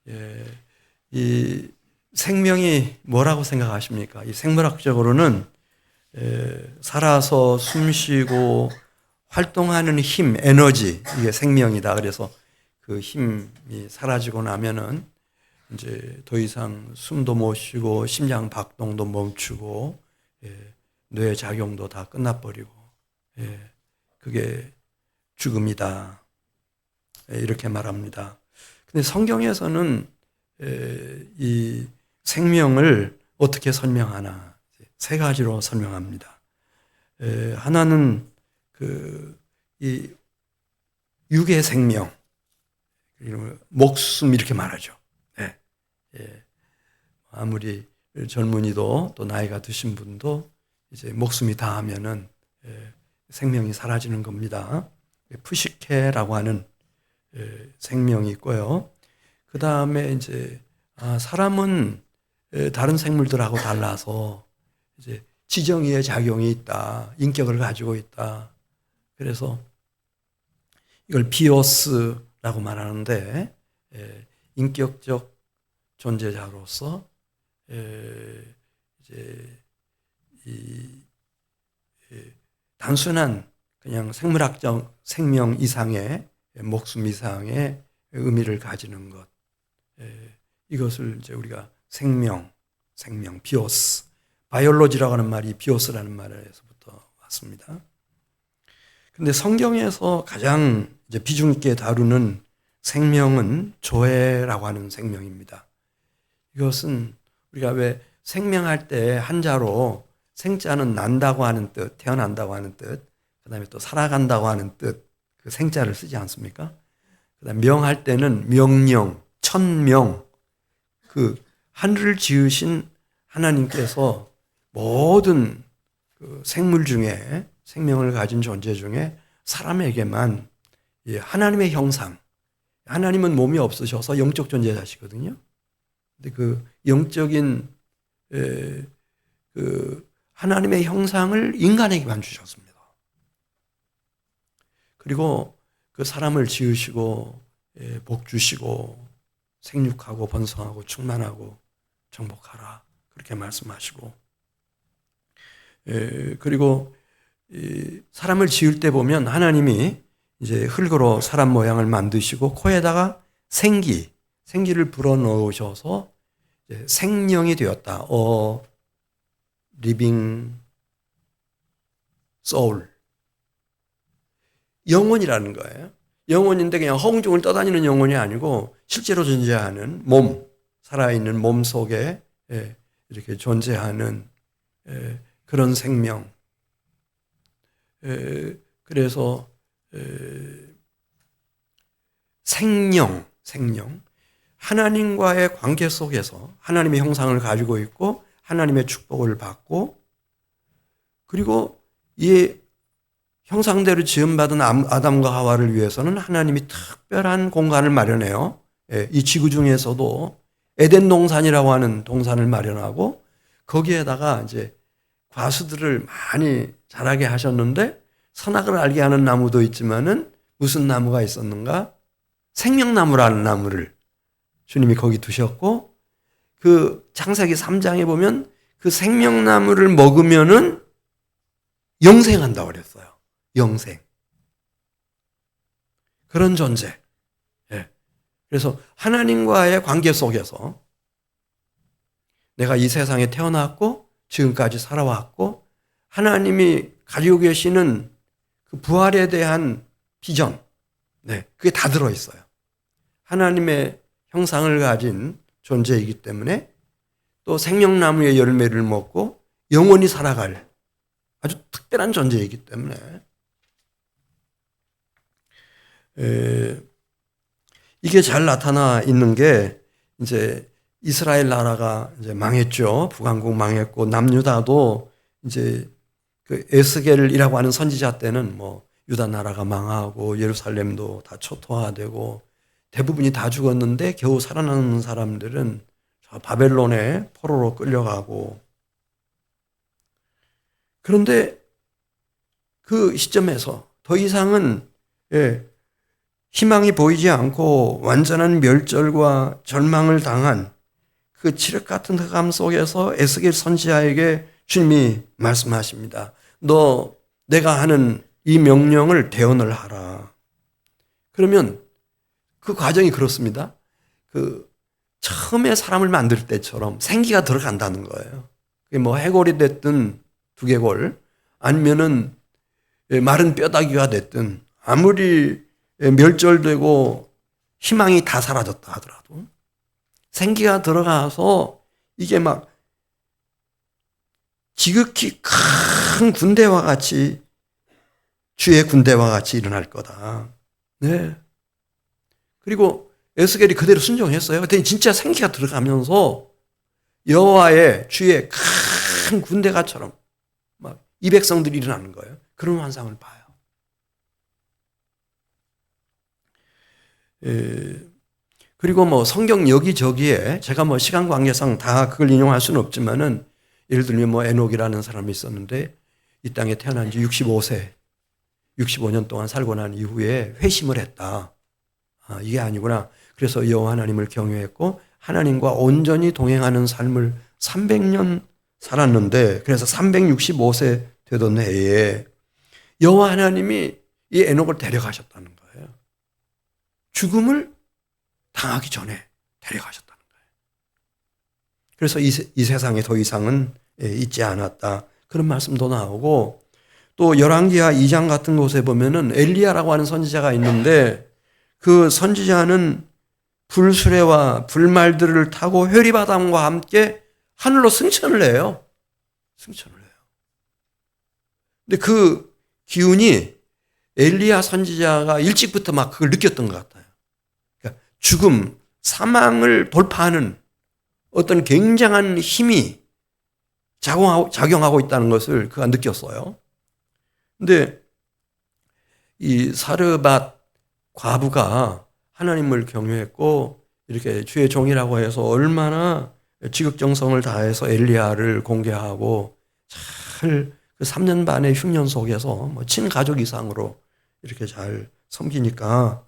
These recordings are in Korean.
예, 이 생명이 뭐라고 생각하십니까? 이 생물학적으로는 살아서 숨쉬고 활동하는 힘, 에너지, 이게 생명이다. 그래서 그 힘이 사라지고 나면은 이제 더 이상 숨도 못 쉬고 심장 박동도 멈추고 뇌 작용도 다 끝나버리고 그게 죽음이다. 이렇게 말합니다. 근데 성경에서는 이 생명을 어떻게 설명하나? 세 가지로 설명합니다. 하나는 이 육의 생명, 목숨 이렇게 말하죠. 아무리 젊은이도 또 나이가 드신 분도 이제 목숨이 다하면은 생명이 사라지는 겁니다. 푸시케라고 하는 생명이 있고요. 그 다음에 이제 사람은 다른 생물들하고 달라서 이제 지정의의 작용이 있다, 인격을 가지고 있다. 그래서 이걸 비오스라고 말하는데 인격적 존재자로서 이제 단순한 그냥 생물학적 생명 이상의 목숨 이상의 의미를 가지는 것. 이것을 이제 우리가 생명, 비오스, 바이올로지라고 하는 말이 비오스라는 말에서부터 왔습니다. 근데 성경에서 가장 이제 비중 있게 다루는 생명은 조회라고 하는 생명입니다. 이것은 우리가 왜 생명할 때 한자로 생자는 난다고 하는 뜻, 태어난다고 하는 뜻, 그 다음에 또 살아간다고 하는 뜻, 그 생자를 쓰지 않습니까? 그 다음에 명할 때는 명령, 천명, 그 하늘을 지으신 하나님께서 모든 그 생물 중에 생명을 가진 존재 중에 사람에게만 하나님의 형상, 하나님은 몸이 없으셔서 영적 존재자시거든요. 근데 그 영적인 그 하나님의 형상을 인간에게만 주셨습니다. 그리고 그 사람을 지으시고 복 주시고 생육하고 번성하고 충만하고 정복하라 그렇게 말씀하시고 그리고 사람을 지을 때 보면 하나님이 이제 흙으로 사람 모양을 만드시고 코에다가 생기를 불어넣으셔서 생명이 되었다. living soul. 영혼이라는 거예요. 영혼인데 그냥 허공중을 떠다니는 영혼이 아니고 실제로 존재하는 몸, 살아있는 몸 속에 이렇게 존재하는 그런 생명. 그래서 생명. 하나님과의 관계 속에서 하나님의 형상을 가지고 있고 하나님의 축복을 받고 그리고 이 형상대로 지음받은 아담과 하와를 위해서는 하나님이 특별한 공간을 마련해요. 이 지구 중에서도 에덴 동산이라고 하는 동산을 마련하고 거기에다가 이제 과수들을 많이 자라게 하셨는데 선악을 알게 하는 나무도 있지만은 무슨 나무가 있었는가? 생명나무라는 나무를 주님이 거기 두셨고 그 창세기 3장에 보면 그 생명나무를 먹으면은 영생한다고 그랬어요. 영생. 그런 존재. 그래서 하나님과의 관계 속에서 내가 이 세상에 태어났고 지금까지 살아왔고 하나님이 가지고 계시는 그 부활에 대한 비전, 그게 다 들어있어요. 하나님의 형상을 가진 존재이기 때문에 또 생명나무의 열매를 먹고 영원히 살아갈 아주 특별한 존재이기 때문에 이게 잘 나타나 있는 게 이제 이스라엘 나라가 이제 망했죠. 북왕국 망했고 남유다도 이제 그 에스겔이라고 하는 선지자 때는 뭐 유다 나라가 망하고 예루살렘도 다 초토화되고 대부분이 다 죽었는데 겨우 살아남는 사람들은 바벨론에 포로로 끌려가고 그런데 그 시점에서 더 이상은 희망이 보이지 않고 완전한 멸절과 절망을 당한 그 칠흑 같은 흑암 속에서 에스겔 선지자에게 주님이 말씀하십니다. 너 내가 하는 이 명령을 대언을 하라. 그러면 그 과정이 그렇습니다. 그 처음에 사람을 만들 때처럼 생기가 들어간다는 거예요. 그게 뭐 해골이 됐든 두개골 아니면은 마른 뼈다귀가 됐든 아무리 멸절되고 희망이 다 사라졌다 하더라도 생기가 들어가서 이게 막 지극히 큰 군대와 같이 주의 군대와 같이 일어날 거다. 네. 그리고 에스겔이 그대로 순종했어요. 그랬더니 진짜 생기가 들어가면서 여호와의 주의 큰 군대가처럼 막 이 백성들이 일어나는 거예요. 그런 환상을 봐요. 그리고 뭐 성경 여기저기에 제가 뭐 시간 관계상 다 그걸 인용할 수는 없지만은 예를 들면 뭐 에녹이라는 사람이 있었는데 이 땅에 태어난 지 65세, 65년 동안 살고 난 이후에 회심을 했다. 이게 아니구나. 그래서 여호와 하나님을 경외했고 하나님과 온전히 동행하는 삶을 300년 살았는데 그래서 365세 되던 해에 여호와 하나님이 이 에녹을 데려가셨다는 거예요. 죽음을 당하기 전에 데려가셨다는 거예요. 그래서 이 세상에 더 이상은 있지 않았다. 그런 말씀도 나오고 또 열왕기하 2장 같은 곳에 보면은 엘리야라고 하는 선지자가 있는데 그 선지자는 불수레와 불말들을 타고 회리바람과 함께 하늘로 승천을 해요. 승천을 해요. 근데 그 기운이 엘리야 선지자가 일찍부터 막 그걸 느꼈던 것 같아요. 그러니까 죽음, 사망을 돌파하는 어떤 굉장한 힘이 작용하고 있다는 것을 그가 느꼈어요. 근데 이 사르밧 과부가 하나님을 경외했고 이렇게 주의 종이라고 해서 얼마나 지극정성을 다해서 엘리야를 공개하고 잘 그 3년 반의 흉년 속에서 뭐 친가족 이상으로 이렇게 잘 섬기니까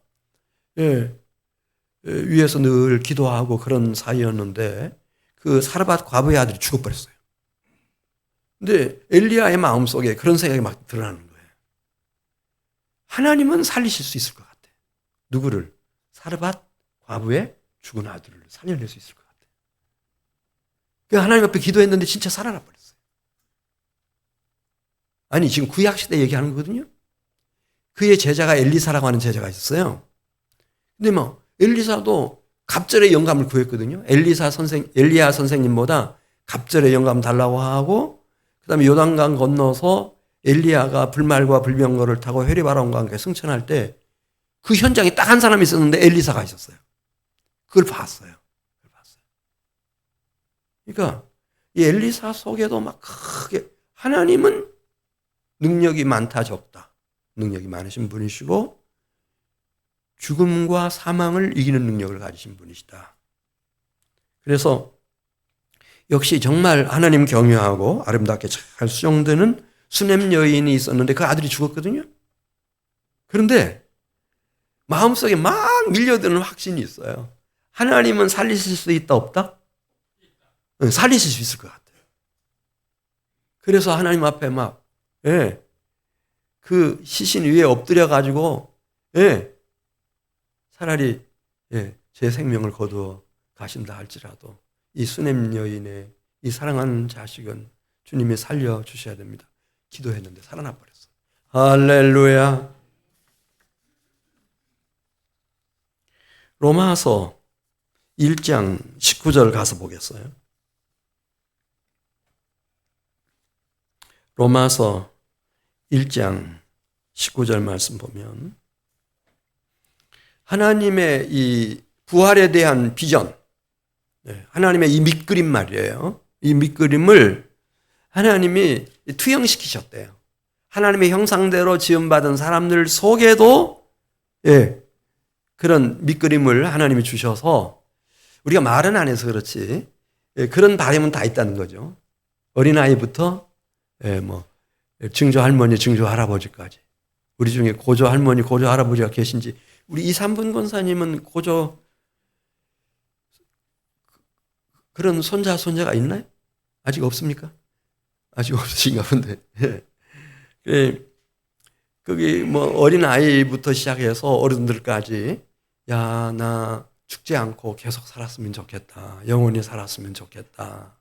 위에서 늘 기도하고 그런 사이였는데 그 사르밧 과부의 아들이 죽어버렸어요. 근데 엘리야의 마음속에 그런 생각이 막 드러나는 거예요. 하나님은 살리실 수 있을 것 같아. 누구를? 사르밧 과부의 죽은 아들을 살려낼 수 있을 것 같아. 그 하나님 앞에 기도했는데 진짜 살아나 버렸어요. 아니 지금 구약시대 얘기하는 거거든요. 그의 제자가 엘리사라고 하는 제자가 있었어요. 근데 뭐 엘리사도 갑절의 영감을 구했거든요. 엘리야 선생님보다 갑절의 영감 달라고 하고 그다음에 요단강 건너서 엘리야가 불말과 불병거를 타고 회리바람과 함께 승천할 때 그 현장에 딱 한 사람이 있었는데 엘리사가 있었어요. 그걸 봤어요. 그러니까 이 엘리사 속에도 막 크게 하나님은 능력이 많다 적다. 능력이 많으신 분이시고 죽음과 사망을 이기는 능력을 가지신 분이시다. 그래서 역시 정말 하나님 경외하고 아름답게 잘 수종되는 수냄 여인이 있었는데 그 아들이 죽었거든요. 그런데 마음속에 막 밀려드는 확신이 있어요. 하나님은 살리실 수 있다 없다? 살리실 수 있을 것 같아요. 그래서 하나님 앞에 막 그 시신 위에 엎드려 가지고 차라리 제 생명을 거두어 가신다 할지라도 이 수냄 여인의 이 사랑하는 자식은 주님이 살려주셔야 됩니다. 기도했는데 살아나 버렸어요. 할렐루야. 로마서 1장 19절 가서 보겠어요. 로마서 1장 19절 말씀 보면 하나님의 이 부활에 대한 비전, 하나님의 이 밑그림 말이에요. 이 밑그림을 하나님이 투영시키셨대요. 하나님의 형상대로 지음받은 사람들 속에도 그런 밑그림을 하나님이 주셔서 우리가 말은 안 해서 그렇지 그런 바램은 다 있다는 거죠. 어린아이부터 뭐 증조 할머니, 증조 할아버지까지 우리 중에 고조 할머니, 고조 할아버지가 계신지 우리 이삼분 권사님은 고조 그런 손자가 있나요? 아직 없습니까? 아직 없으신가 본데. 예. 거기 뭐 어린 아이부터 시작해서 어른들까지 야, 나 죽지 않고 계속 살았으면 좋겠다. 영원히 살았으면 좋겠다.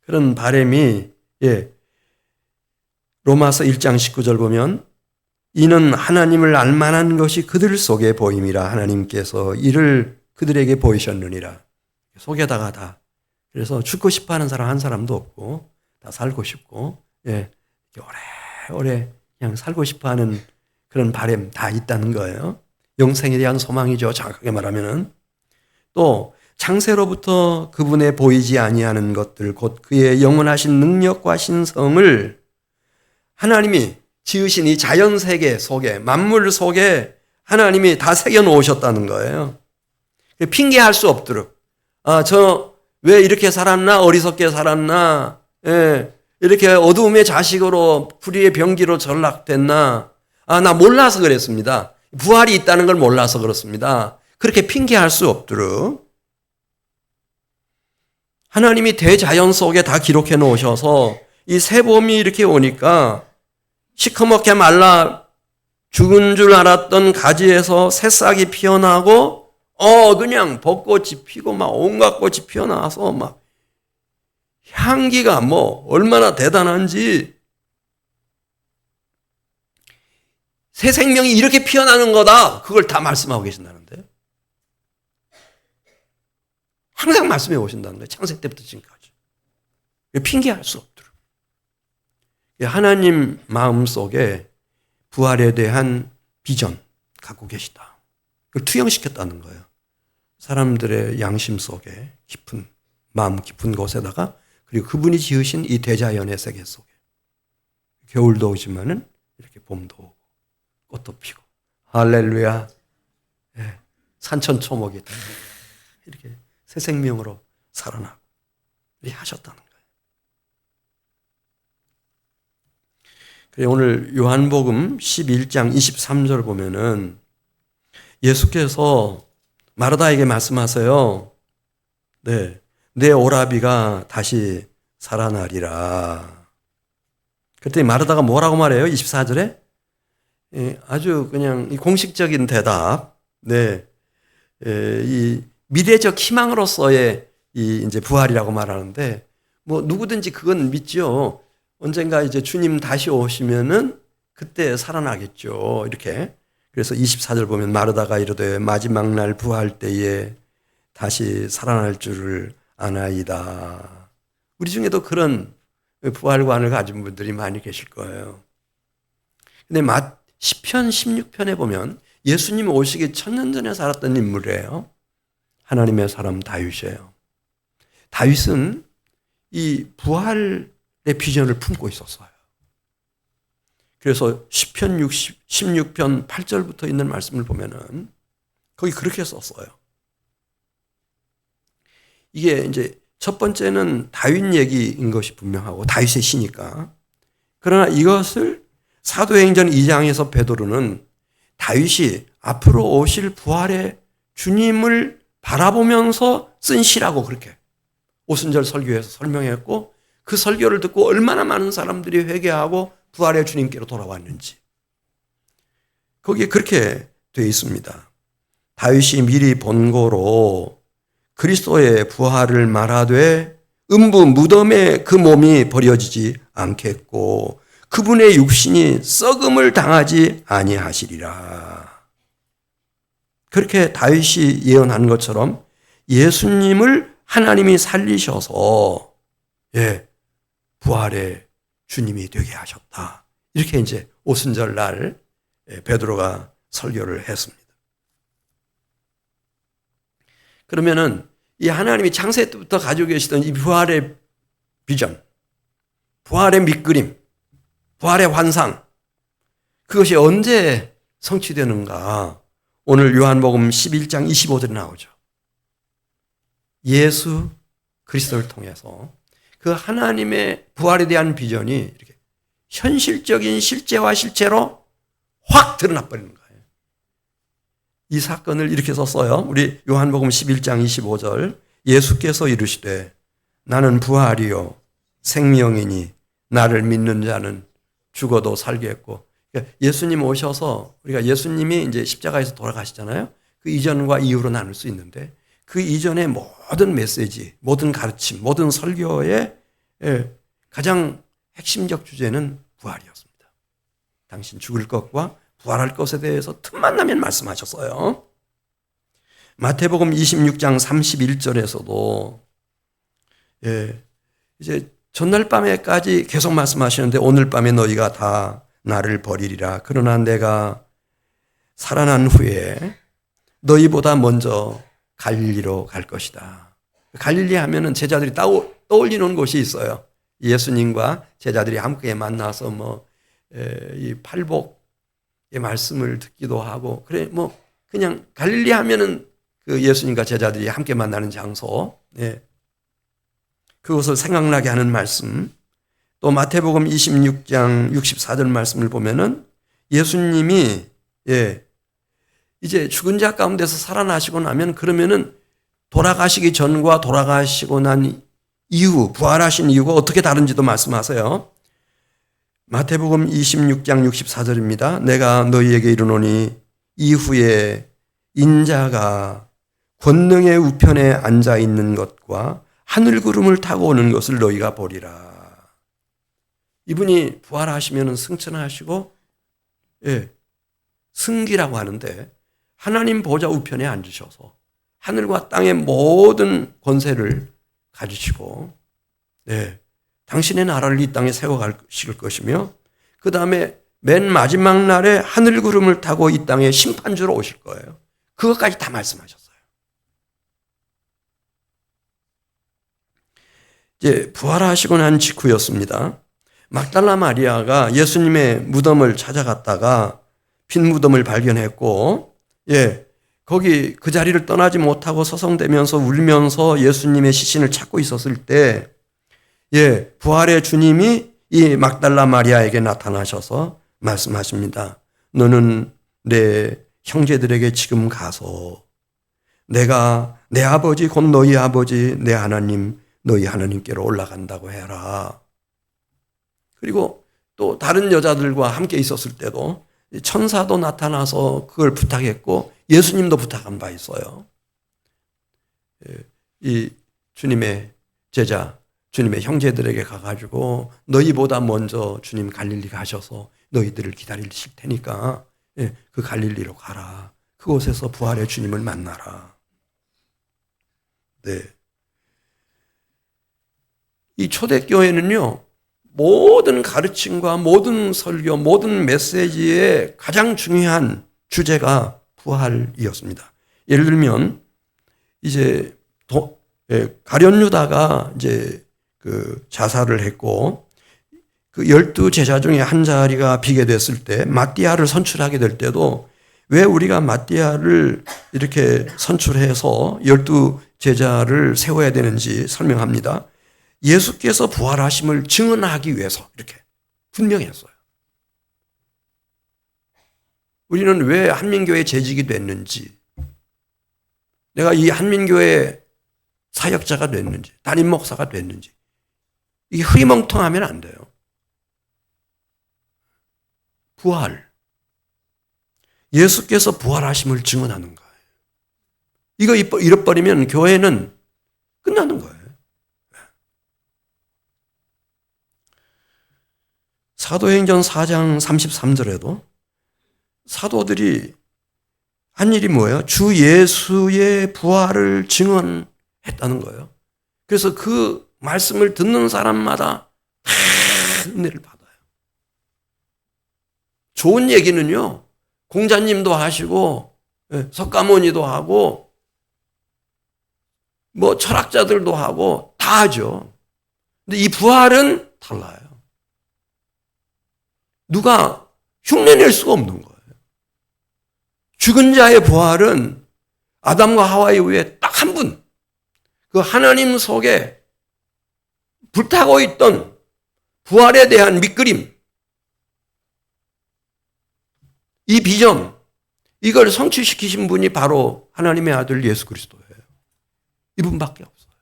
그런 바람이 로마서 1장 19절 보면 이는 하나님을 알만한 것이 그들 속에 보임이라 하나님께서 이를 그들에게 보이셨느니라. 속에다가 다. 그래서 죽고 싶어하는 사람 한 사람도 없고 다 살고 싶고 오래오래 그냥 살고 싶어하는 그런 바람 다 있다는 거예요. 영생에 대한 소망이죠. 정확하게 말하면은. 또 창세로부터 그분의 보이지 아니하는 것들 곧 그의 영원하신 능력과 신성을 하나님이 지으신 이 자연세계 속에 만물 속에 하나님이 다 새겨놓으셨다는 거예요. 핑계할 수 없도록 저 왜 이렇게 살았나 어리석게 살았나 이렇게 어두움의 자식으로 불의의 병기로 전락됐나 나 몰라서 그랬습니다. 부활이 있다는 걸 몰라서 그렇습니다. 그렇게 핑계할 수 없도록 하나님이 대자연 속에 다 기록해 놓으셔서 이 새봄이 이렇게 오니까 시커멓게 말라 죽은 줄 알았던 가지에서 새싹이 피어나고 그냥 벚꽃이 피고 막 온갖 꽃이 피어나서 막 향기가 뭐 얼마나 대단한지 새 생명이 이렇게 피어나는 거다. 그걸 다 말씀하고 계신다는데. 항상 말씀해 오신다는 거예요. 창세 때부터 지금까지. 핑계할 수 없도록. 하나님 마음속에 부활에 대한 비전 갖고 계시다. 그걸 투영시켰다는 거예요. 사람들의 양심 속에 깊은 마음 깊은 곳에다가 그리고 그분이 지으신 이 대자연의 세계 속에 겨울도 오지만은 이렇게 봄도 오고 꽃도 피고 할렐루야 산천초목이 이렇게 새 생명으로 살아나고 이렇게 하셨다는 거예요. 그래 오늘 요한복음 11장 23절 보면은 예수께서 마르다에게 말씀하세요. 내 오라비가 다시 살아나리라. 그랬더니 마르다가 뭐라고 말해요? 24절에 아주 그냥 공식적인 대답. 이 미래적 희망으로서의 이 이제 부활이라고 말하는데 뭐 누구든지 그건 믿죠. 언젠가 이제 주님 다시 오시면은 그때 살아나겠죠. 이렇게. 그래서 24절 보면 마르다가 이르되 마지막 날 부활 때에 다시 살아날 줄을 아나이다. 우리 중에도 그런 부활관을 가진 분들이 많이 계실 거예요. 근데 시편 16편에 보면 예수님 오시기 1000년 전에 살았던 인물이에요. 하나님의 사람 다윗이에요. 다윗은 이 부활의 비전을 품고 있었어요. 그래서 시편 16편 8절부터 있는 말씀을 보면은 거기 그렇게 썼어요. 이게 이제 첫 번째는 다윗 얘기인 것이 분명하고 다윗의 시니까. 그러나 이것을 사도행전 2장에서 베드로는 다윗이 앞으로 오실 부활의 주님을 바라보면서 쓴 시라고 그렇게 오순절 설교에서 설명했고 그 설교를 듣고 얼마나 많은 사람들이 회개하고 부활의 주님께로 돌아왔는지 거기에 그렇게 되어 있습니다. 다윗이 미리 본고로 그리스도의 부활을 말하되 음부 무덤에 그 몸이 버려지지 않겠고 그분의 육신이 썩음을 당하지 아니하시리라. 그렇게 다윗이 예언한 것처럼 예수님을 하나님이 살리셔서 부활의 주님이 되게 하셨다. 이렇게 이제 오순절 날 베드로가 설교를 했습니다. 그러면은 이 하나님이 창세 때부터 가지고 계시던 이 부활의 비전, 부활의 밑그림, 부활의 환상, 그것이 언제 성취되는가? 오늘 요한복음 11장 25절에 나오죠. 예수 그리스도를 통해서 그 하나님의 부활에 대한 비전이 이렇게 현실적인 실제와 실체로 확 드러나 버리는 거예요. 이 사건을 이렇게 썼어요. 우리 요한복음 11장 25절. 예수께서 이르시되 나는 부활이요 생명이니 나를 믿는 자는 죽어도 살겠고. 그러니까 예수님 오셔서 우리가 예수님이 이제 십자가에서 돌아가시잖아요. 그 이전과 이후로 나눌 수 있는데 그 이전의 모든 메시지, 모든 가르침, 모든 설교의 가장 핵심적 주제는 부활이었습니다. 당신 죽을 것과 부활할 것에 대해서 틈만 나면 말씀하셨어요. 마태복음 26장 31절에서도 이제 전날 밤에까지 계속 말씀하시는데 오늘 밤에 너희가 다 나를 버리리라. 그러나 내가 살아난 후에 너희보다 먼저 갈릴리로 갈 것이다. 갈릴리 하면은 제자들이 떠올리는 곳이 있어요. 예수님과 제자들이 함께 만나서 이 팔복의 말씀을 듣기도 하고, 그래 그냥 갈릴리 하면은 그 예수님과 제자들이 함께 만나는 장소, 그것을 생각나게 하는 말씀. 또 마태복음 26장 64절 말씀을 보면은 예수님이 이제 죽은 자 가운데서 살아나시고 나면 그러면은 돌아가시기 전과 돌아가시고 난 이후, 부활하신 이유가 어떻게 다른지도 말씀하세요. 마태복음 26장 64절입니다. 내가 너희에게 이르노니 이후에 인자가 권능의 우편에 앉아 있는 것과 하늘 구름을 타고 오는 것을 너희가 보리라. 이분이 부활하시면 승천하시고 승기라고 하는데 하나님 보좌 우편에 앉으셔서 하늘과 땅의 모든 권세를 가지시고 당신의 나라를 이 땅에 세워가실 것이며 그 다음에 맨 마지막 날에 하늘 구름을 타고 이 땅에 심판주로 오실 거예요. 그것까지 다 말씀하셨어요. 이제 부활하시고 난 직후였습니다. 막달라 마리아가 예수님의 무덤을 찾아갔다가 빈 무덤을 발견했고 거기 그 자리를 떠나지 못하고 서성대면서 울면서 예수님의 시신을 찾고 있었을 때 부활의 주님이 이 막달라 마리아에게 나타나셔서 말씀하십니다. 너는 내 형제들에게 지금 가서 내가 내 아버지 곧 너희 아버지 내 하나님 너희 하나님께로 올라간다고 해라. 그리고 또 다른 여자들과 함께 있었을 때도 천사도 나타나서 그걸 부탁했고 예수님도 부탁한 바 있어요. 이 주님의 제자, 주님의 형제들에게 가가지고 너희보다 먼저 주님 갈릴리 가셔서 너희들을 기다리실 테니까 그 갈릴리로 가라. 그곳에서 부활의 주님을 만나라. 이 초대교회는요, 모든 가르침과 모든 설교, 모든 메시지의 가장 중요한 주제가 부활이었습니다. 예를 들면 이제 가룟 유다가 이제 그 자살을 했고 그 12제자 중에 한 자리가 비게 됐을 때 마띠아를 선출하게 될 때도 왜 우리가 마띠아를 이렇게 선출해서 12제자를 세워야 되는지 설명합니다. 예수께서 부활하심을 증언하기 위해서 이렇게 분명히 했어요. 우리는 왜 한민교회 재직이 됐는지, 내가 이 한민교회 사역자가 됐는지, 담임 목사가 됐는지, 이게 흐리멍텅하면 안 돼요. 부활. 예수께서 부활하심을 증언하는 거예요. 이거 잃어버리면 교회는 끝나는 거예요. 사도행전 4장 33절에도 사도들이 한 일이 뭐예요? 주 예수의 부활을 증언했다는 거예요. 그래서 그 말씀을 듣는 사람마다 다 은혜를 받아요. 좋은 얘기는요, 공자님도 하시고 석가모니도 하고 철학자들도 하고 다 하죠. 근데 이 부활은 달라요. 누가 흉내낼 수가 없는 거예요. 죽은 자의 부활은 아담과 하와 이후에 딱 한 분, 그 하나님 속에 불타고 있던 부활에 대한 밑그림, 이 비전, 이걸 성취시키신 분이 바로 하나님의 아들 예수 그리스도예요. 이분밖에 없어요.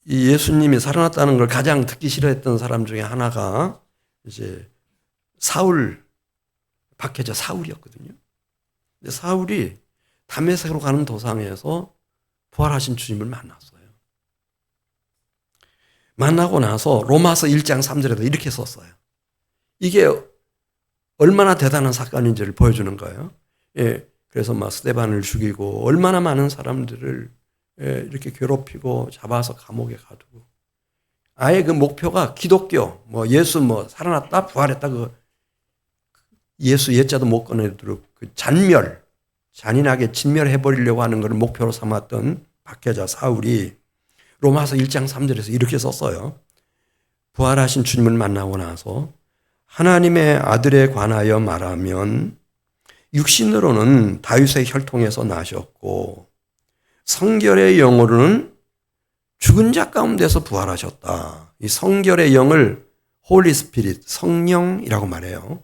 이 예수님이 살아났다는 걸 가장 듣기 싫어했던 사람 중에 하나가 이제 박해자 사울이었거든요. 근데 사울이 다메섹으로 가는 도상에서 부활하신 주님을 만났어요. 만나고 나서 로마서 1장 3절에도 이렇게 썼어요. 이게 얼마나 대단한 사건인지를 보여주는 거예요. 예, 그래서 막 스데반을 죽이고 얼마나 많은 사람들을 이렇게 괴롭히고 잡아서 감옥에 가두고, 아예 그 목표가 기독교, 예수 살아났다 부활했다, 그 예수 예자도 못 꺼내도록 그 잔인하게 진멸해버리려고 하는 것을 목표로 삼았던 박해자 사울이 로마서 1장 3절에서 이렇게 썼어요. 부활하신 주님을 만나고 나서 하나님의 아들에 관하여 말하면 육신으로는 다윗의 혈통에서 나셨고 성결의 영으로는 죽은 자 가운데서 부활하셨다. 이 성결의 영을 홀리 스피릿, 성령이라고 말해요.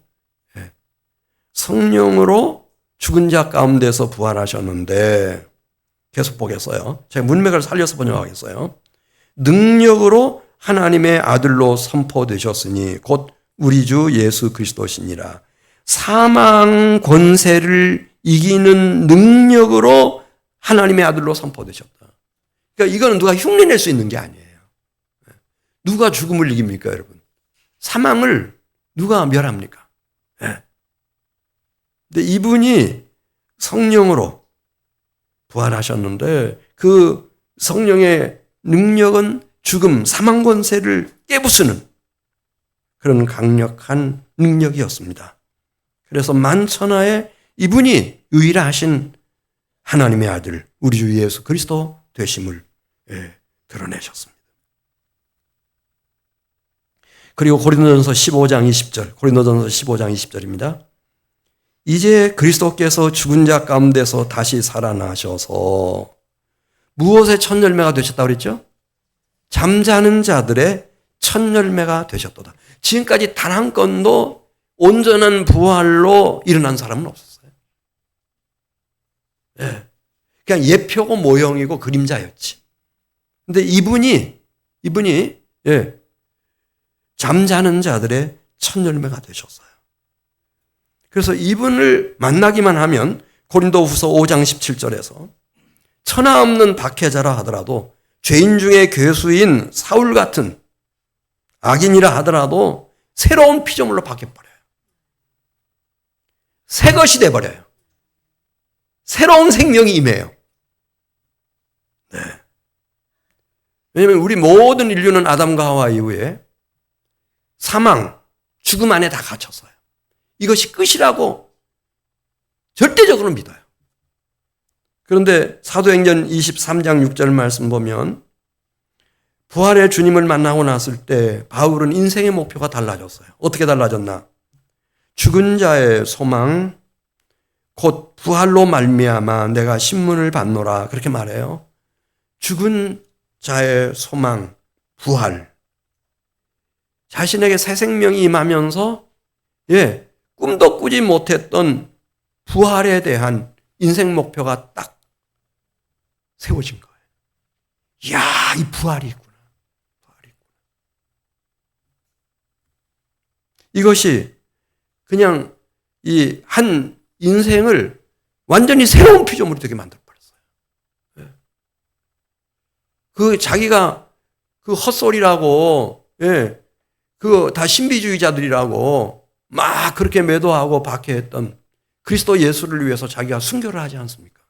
성령으로 죽은 자 가운데서 부활하셨는데, 계속 보겠어요. 제가 문맥을 살려서 번역하겠어요. 능력으로 하나님의 아들로 선포되셨으니 곧 우리 주 예수 그리스도시니라. 사망 권세를 이기는 능력으로 하나님의 아들로 선포되셨다. 그러니까 이거는 누가 흉내낼 수 있는 게 아니에요. 누가 죽음을 이깁니까, 여러분? 사망을 누가 멸합니까? 근데 이분이 성령으로 부활하셨는데 그 성령의 능력은 죽음, 사망 권세를 깨부수는 그런 강력한 능력이었습니다. 그래서 만천하에 이분이 유일하신 하나님의 아들, 우리 주 예수 그리스도 되심을 드러내셨습니다. 그리고 고린도전서 15장 20절, 고린도전서 15장 20절입니다. 이제 그리스도께서 죽은 자 가운데서 다시 살아나셔서 무엇의 첫 열매가 되셨다고 그랬죠? 잠자는 자들의 첫 열매가 되셨도다. 지금까지 단 한 건도 온전한 부활로 일어난 사람은 없었어요. 그냥 예표고 모형이고 그림자였지. 근데 이분이 잠자는 자들의 첫 열매가 되셨어요. 그래서 이분을 만나기만 하면 고린도후서 5장 17절에서 천하 없는 박해자라 하더라도 죄인 중에 괴수인 사울 같은 악인이라 하더라도 새로운 피조물로 바뀌어버려요. 새 것이 돼버려요. 새로운 생명이 임해요. 네. 왜냐하면 우리 모든 인류는 아담과 하와 이후에 사망, 죽음 안에 다 갇혔어요. 이것이 끝이라고 절대적으로 믿어요. 그런데 사도행전 23장 6절 말씀 보면 부활의 주님을 만나고 났을 때 바울은 인생의 목표가 달라졌어요. 어떻게 달라졌나? 죽은 자의 소망, 곧 부활로 말미암아 내가 신문을 받노라, 그렇게 말해요. 죽은 자의 소망, 부활. 자신에게 새 생명이 임하면서 꿈도 꾸지 못했던 부활에 대한 인생 목표가 딱 세워진 거예요. 이야, 이 부활이 있구나. 부활이 있구나. 이것이 그냥 이 한 인생을 완전히 새로운 피조물이 되게 만들어버렸어요. 그 자기가 그 헛소리라고, 그 다 신비주의자들이라고 막 그렇게 매도하고 박해했던 그리스도 예수를 위해서 자기가 순교를 하지 않습니까?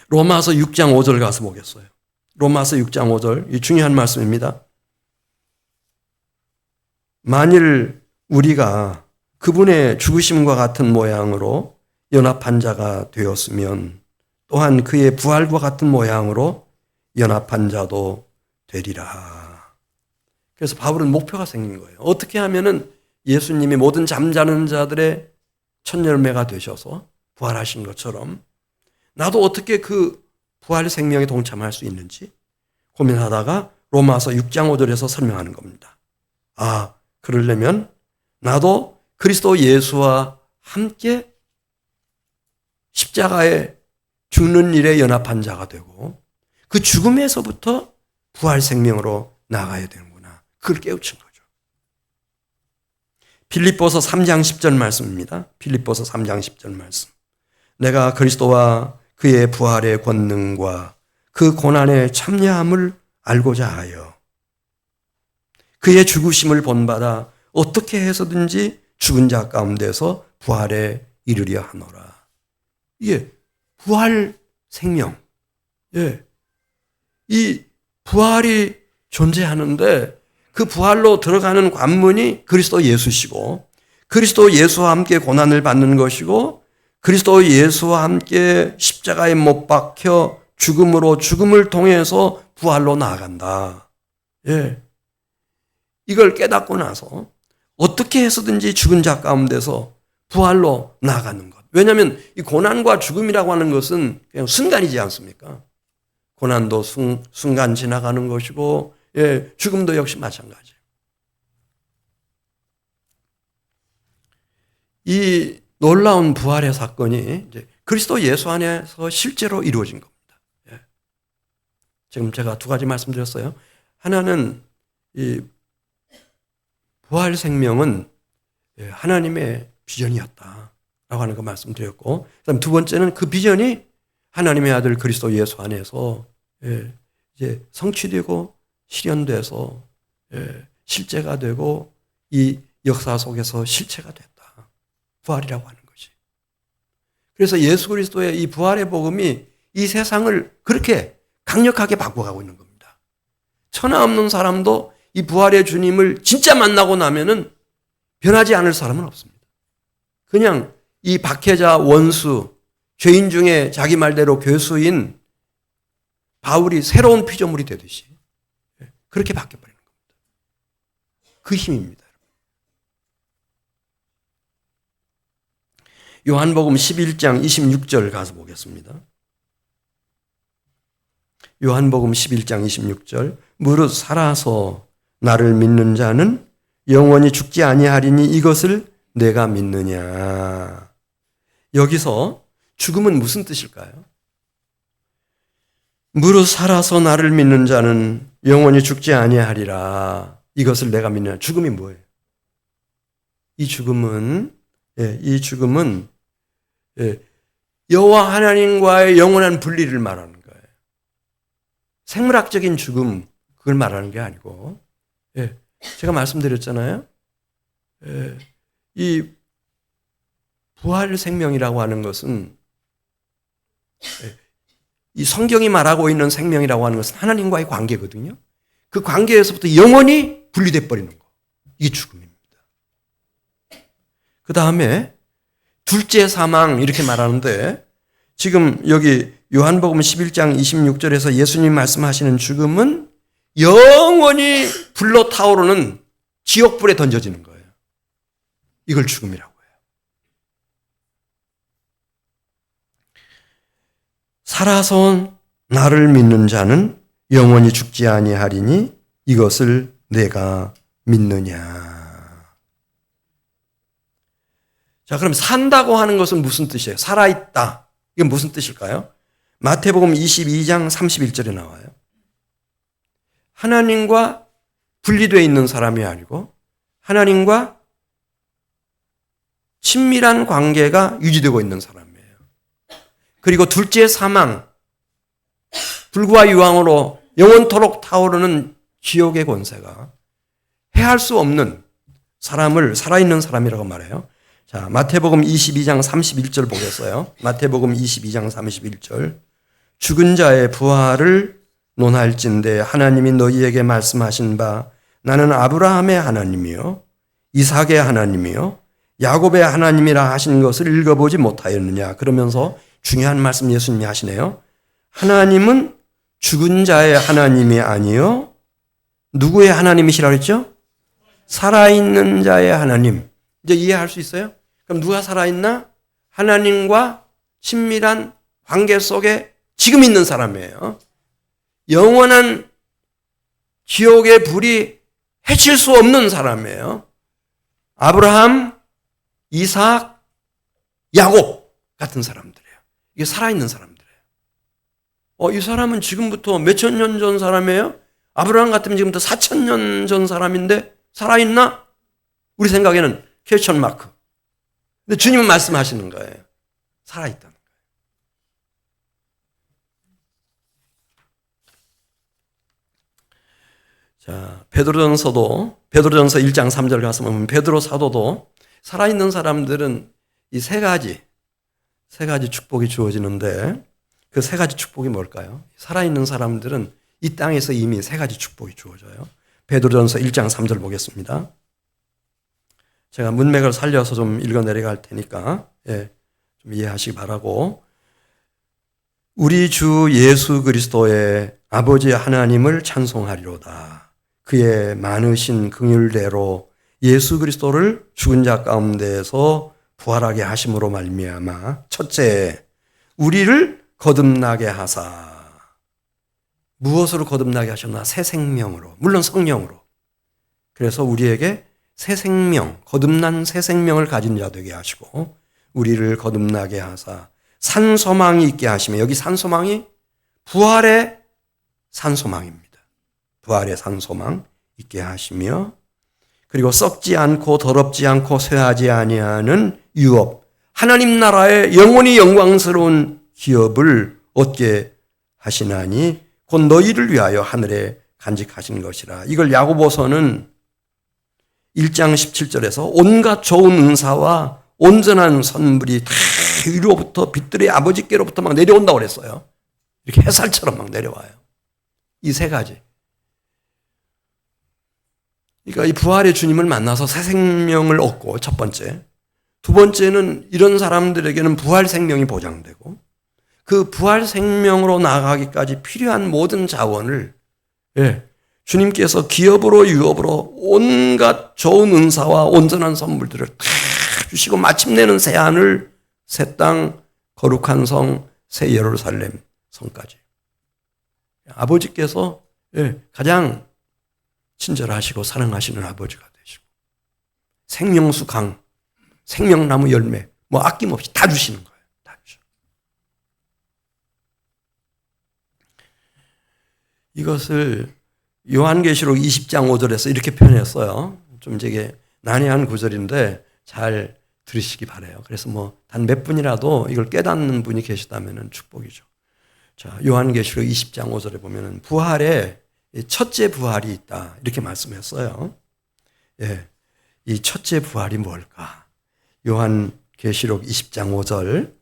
로마서 6장 5절 가서 보겠어요. 로마서 6장 5절, 이 중요한 말씀입니다. 만일 우리가 그분의 죽으심과 같은 모양으로 연합한 자가 되었으면 또한 그의 부활과 같은 모양으로 연합한 자도 되리라. 그래서 바울은 목표가 생긴 거예요. 어떻게 하면은 예수님이 모든 잠자는 자들의 첫 열매가 되셔서 부활하신 것처럼 나도 어떻게 그 부활 생명에 동참할 수 있는지 고민하다가 로마서 6장 5절에서 설명하는 겁니다. 아, 그러려면 나도 그리스도 예수와 함께 십자가에 죽는 일에 연합한 자가 되고 그 죽음에서부터 부활 생명으로 나가야 되는구나. 그걸 깨우친 거죠. 빌립보서 3장 10절 말씀입니다. 빌립보서 3장 10절 말씀. 내가 그리스도와 그의 부활의 권능과 그 고난의 참여함을 알고자 하여 그의 죽으심을 본받아 어떻게 해서든지 죽은 자 가운데서 부활에 이르려 하노라. 이게 부활 생명. 예. 이 부활이 존재하는데 그 부활로 들어가는 관문이 그리스도 예수시고 그리스도 예수와 함께 고난을 받는 것이고 그리스도 예수와 함께 십자가에 못 박혀 죽음을 통해서 부활로 나아간다. 예. 이걸 깨닫고 나서 어떻게 해서든지 죽은 자 가운데서 부활로 나아가는 것. 왜냐하면 이 고난과 죽음이라고 하는 것은 그냥 순간이지 않습니까? 고난도 순간 지나가는 것이고, 예, 죽음도 역시 마찬가지. 이 놀라운 부활의 사건이 이제 그리스도 예수 안에서 실제로 이루어진 겁니다. 예. 지금 제가 두 가지 말씀드렸어요. 하나는 이 부활 생명은 하나님의 비전이었다라고 하는 거 말씀드렸고, 그다음 두 번째는 그 비전이 하나님의 아들 그리스도 예수 안에서 이제 성취되고 실현돼서 실제가 되고 이 역사 속에서 실체가 됐다. 부활이라고 하는 것이. 그래서 예수 그리스도의 이 부활의 복음이 이 세상을 그렇게 강력하게 바꿔가고 있는 겁니다. 천하 없는 사람도 이 부활의 주님을 진짜 만나고 나면은 변하지 않을 사람은 없습니다. 그냥 이 박해자 원수, 죄인 중에 자기 말대로 교수인 바울이 새로운 피조물이 되듯이 그렇게 바뀌어버리는 겁니다. 그 힘입니다. 요한복음 11장 26절 가서 보겠습니다. 요한복음 11장 26절 무릇 살아서 나를 믿는 자는 영원히 죽지 아니하리니 이것을 내가 믿느냐. 여기서 죽음은 무슨 뜻일까요? 무릇 살아서 나를 믿는 자는 영원히 죽지 아니하리라. 이것을 내가 믿느냐. 죽음이 뭐예요? 이 죽음은 여호와 하나님과의 영원한 분리를 말하는 거예요. 생물학적인 죽음, 그걸 말하는 게 아니고, 제가 말씀드렸잖아요. 이 부활 생명이라고 하는 것은 이 성경이 말하고 있는 생명이라고 하는 것은 하나님과의 관계거든요. 그 관계에서부터 영원히 분리돼 버리는 거. 이게 죽음입니다. 그 다음에 둘째 사망 이렇게 말하는데 지금 여기 요한복음 11장 26절에서 예수님 말씀하시는 죽음은 영원히 불러 타오르는 지옥불에 던져지는 거예요. 이걸 죽음이라고 해요. 살아서 나를 믿는 자는 영원히 죽지 아니하리니 이것을 내가 믿느냐. 자, 그럼 산다고 하는 것은 무슨 뜻이에요? 살아있다. 이게 무슨 뜻일까요? 마태복음 22장 31절에 나와요. 하나님과 분리되어 있는 사람이 아니고 하나님과 친밀한 관계가 유지되고 있는 사람이에요. 그리고 둘째 사망, 불과 유황으로 영원토록 타오르는 지옥의 권세가 해할 수 없는 사람을 살아있는 사람이라고 말해요. 자, 마태복음 22장 31절 보겠어요. 마태복음 22장 31절. 죽은 자의 부활을 논할진대 하나님이 너희에게 말씀하신 바 나는 아브라함의 하나님이요 이삭의 하나님이요 야곱의 하나님이라 하신 것을 읽어보지 못하였느냐. 그러면서 중요한 말씀 예수님이 하시네요. 하나님은 죽은 자의 하나님이 아니요 누구의 하나님이시라고 했죠? 살아있는 자의 하나님. 이제 이해할 수 있어요? 그럼 누가 살아있나? 하나님과 친밀한 관계 속에 지금 있는 사람이에요. 영원한 지옥의 불이 해칠 수 없는 사람이에요. 아브라함, 이삭, 야곱 같은 사람들이에요. 이게 살아있는 사람들이에요. 이 사람은 지금부터 몇천 년 전 사람이에요? 아브라함 같으면 지금부터 4,000년 전 사람인데 살아있나? 우리 생각에는 퀘스천 마크. 근데 주님은 말씀하시는 거예요. 살아있다는 거예요. 자, 베드로전서 1장 3절 가서 보면 베드로 사도도 살아있는 사람들은 이 세 가지 축복이 주어지는데 그 세 가지 축복이 뭘까요? 살아있는 사람들은 이 땅에서 이미 세 가지 축복이 주어져요. 베드로전서 1장 3절 보겠습니다. 제가 문맥을 살려서 좀 읽어 내려갈 테니까 좀 이해하시기 바라고. 우리 주 예수 그리스도의 아버지 하나님을 찬송하리로다. 그의 많으신 긍휼대로 예수 그리스도를 죽은 자 가운데에서 부활하게 하심으로 말미암아 첫째 우리를 거듭나게 하사. 무엇으로 거듭나게 하셨나? 새 생명으로. 물론 성령으로. 그래서 우리에게 새 생명, 거듭난 새 생명을 가진 자 되게 하시고 우리를 거듭나게 하사 산소망이 있게 하시며, 여기 산소망이 부활의 산소망입니다. 부활의 산소망 있게 하시며, 그리고 썩지 않고 더럽지 않고 쇠하지 아니하는 유업, 하나님 나라의 영원히 영광스러운 기업을 얻게 하시나니 곧 너희를 위하여 하늘에 간직하신 것이라. 이걸 야고보서는 1장 17절에서 온갖 좋은 은사와 온전한 선물이 다 위로부터 빛들의 아버지께로부터 막 내려온다고 그랬어요. 이렇게 햇살처럼 막 내려와요. 이 세 가지. 그러니까 이 부활의 주님을 만나서 새 생명을 얻고, 첫 번째. 두 번째는 이런 사람들에게는 부활 생명이 보장되고, 그 부활 생명으로 나아가기까지 필요한 모든 자원을 주님께서 기업으로 유업으로 온갖 좋은 은사와 온전한 선물들을 다 주시고, 마침내는 새 하늘, 새 땅, 거룩한 성, 새 예루살렘 성까지. 아버지께서 가장 친절하시고 사랑하시는 아버지가 되시고, 생명수 강, 생명나무 열매 뭐 아낌없이 다 주시는 거예요. 다 주셔. 이것을 요한계시록 20장 5절에서 이렇게 표현했어요. 좀 이게 난해한 구절인데 잘 들으시기 바라요. 그래서 뭐 단 몇 분이라도 이걸 깨닫는 분이 계시다면 축복이죠. 자, 요한계시록 20장 5절에 보면은 부활에 첫째 부활이 있다, 이렇게 말씀했어요. 이 첫째 부활이 뭘까? 요한계시록 20장 5절,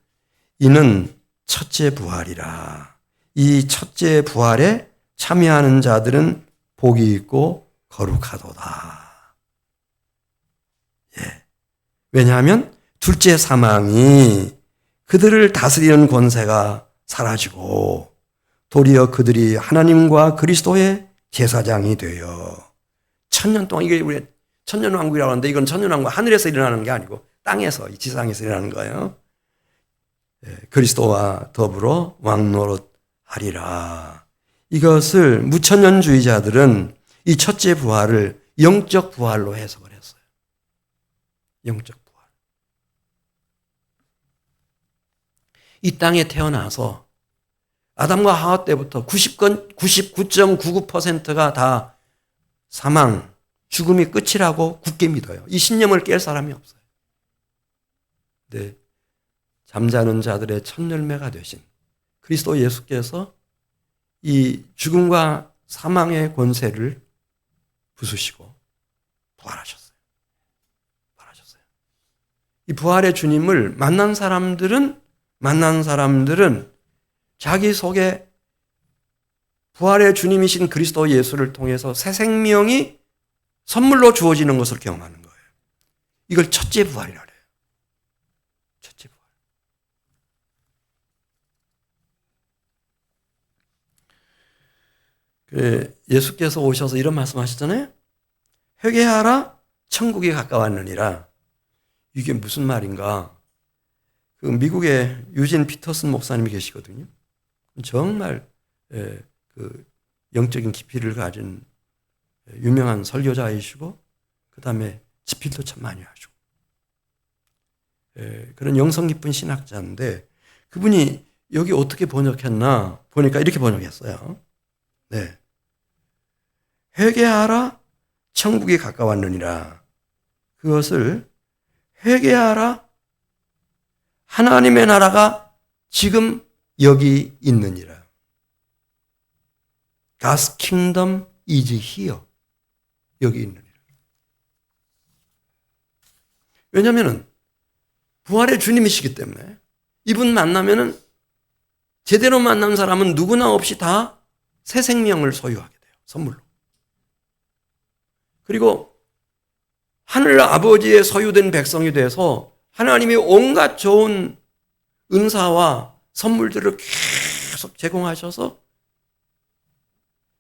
이는 첫째 부활이라. 이 첫째 부활에 참여하는 자들은 복이 있고 거룩하도다. 왜냐하면 둘째 사망이 그들을 다스리는 권세가 사라지고 도리어 그들이 하나님과 그리스도의 제사장이 되어 천년 동안, 이게 우리 천년왕국이라고 하는데 이건 천년왕국 하늘에서 일어나는 게 아니고 땅에서, 이 지상에서 일어나는 거예요. 그리스도와 더불어 왕노릇하리라. 이것을 무천년주의자들은 이 첫째 부활을 영적 부활로 해석을 했어요. 영적 부활. 이 땅에 태어나서 아담과 하와 때부터 99.99%가 다 사망, 죽음이 끝이라고 굳게 믿어요. 이 신념을 깰 사람이 없어요. 네, 잠자는 자들의 첫 열매가 되신 그리스도 예수께서 이 죽음과 사망의 권세를 부수시고 부활하셨어요. 이 부활의 주님을 만난 사람들은 자기 속에 부활의 주님이신 그리스도 예수를 통해서 새 생명이 선물로 주어지는 것을 경험하는 거예요. 이걸 첫째 부활이라 그래요. 첫째 부활. 예수께서 오셔서 이런 말씀하시잖아요. 회개하라, 천국이 가까웠느니라. 이게 무슨 말인가? 그 미국에 유진 피터슨 목사님이 계시거든요. 정말 그 영적인 깊이를 가진 유명한 설교자이시고 그 다음에 집필도 참 많이 하시고 그런 영성 깊은 신학자인데 그분이 여기 어떻게 번역했나 보니까 이렇게 번역했어요. 네. 회개하라 천국이 가까웠느니라. 그것을 회개하라 하나님의 나라가 지금 여기 있느니라. God's kingdom is here. 여기 있느니라. 왜냐하면 부활의 주님이시기 때문에 이분 만나면은 제대로 만난 사람은 누구나 없이 다 새 생명을 소유하게 돼요. 선물로. 그리고 하늘 아버지의 소유된 백성이 돼서 하나님이 온갖 좋은 은사와 선물들을 계속 제공하셔서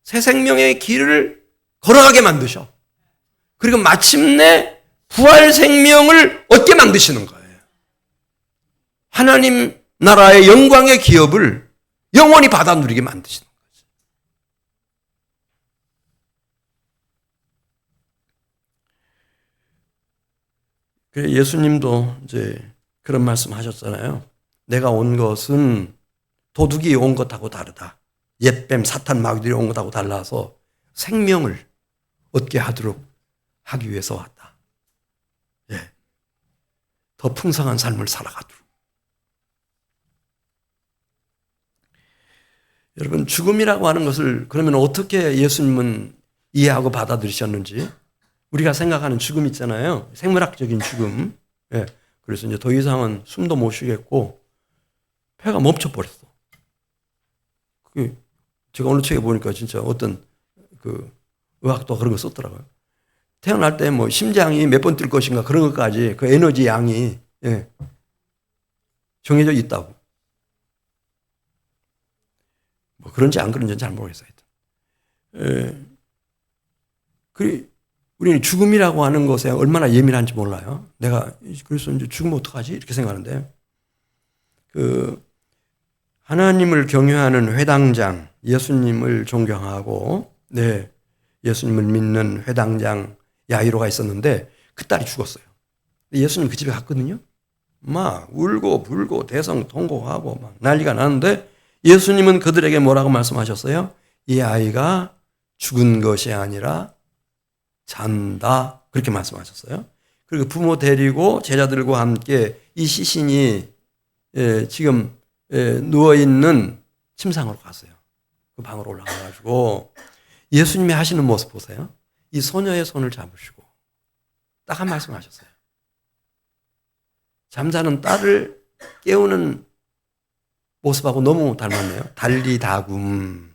새 생명의 길을 걸어가게 만드셔. 그리고 마침내 부활 생명을 얻게 만드시는 거예요. 하나님 나라의 영광의 기업을 영원히 받아 누리게 만드시는 거죠. 그래 예수님도 이제 그런 말씀 하셨잖아요. 내가 온 것은 도둑이 온 것하고 다르다. 옛뱀 사탄 마귀들이 온 것하고 달라서 생명을 얻게 하도록 하기 위해서 왔다. 예. 더 풍성한 삶을 살아가도록. 여러분 죽음이라고 하는 것을 그러면 어떻게 예수님은 이해하고 받아들이셨는지 우리가 생각하는 죽음 있잖아요. 생물학적인 죽음. 예. 그래서 이제 더 이상은 숨도 못 쉬겠고 폐가 멈춰버렸어. 제가 어느 책에 보니까 진짜 어떤 그 의학도 그런 거 썼더라고요. 태어날 때 뭐 심장이 몇 번 뛸 것인가 그런 것까지 그 에너지 양이 예. 정해져 있다고. 뭐 그런지 안 그런지는 잘 모르겠어요. 우리는 죽음이라고 하는 것에 얼마나 예민한지 몰라요. 내가 그래서 이제 죽으면 어떡하지? 이렇게 생각하는데 하나님을 경외하는 회당장, 예수님을 존경하고 네, 예수님을 믿는 회당장 야이로가 있었는데 그 딸이 죽었어요. 예수님 그 집에 갔거든요. 막 울고 불고 대성통곡하고 막 난리가 나는데 예수님은 그들에게 뭐라고 말씀하셨어요? 이 아이가 죽은 것이 아니라 잔다. 그렇게 말씀하셨어요. 그리고 부모 데리고 제자들과 함께 이 시신이 지금 누워있는 침상으로 갔어요. 그 방으로 올라가가지고 예수님이 하시는 모습 보세요. 이 소녀의 손을 잡으시고 딱 한 말씀 하셨어요. 잠자는 딸을 깨우는 모습하고 너무 닮았네요. 달리다굼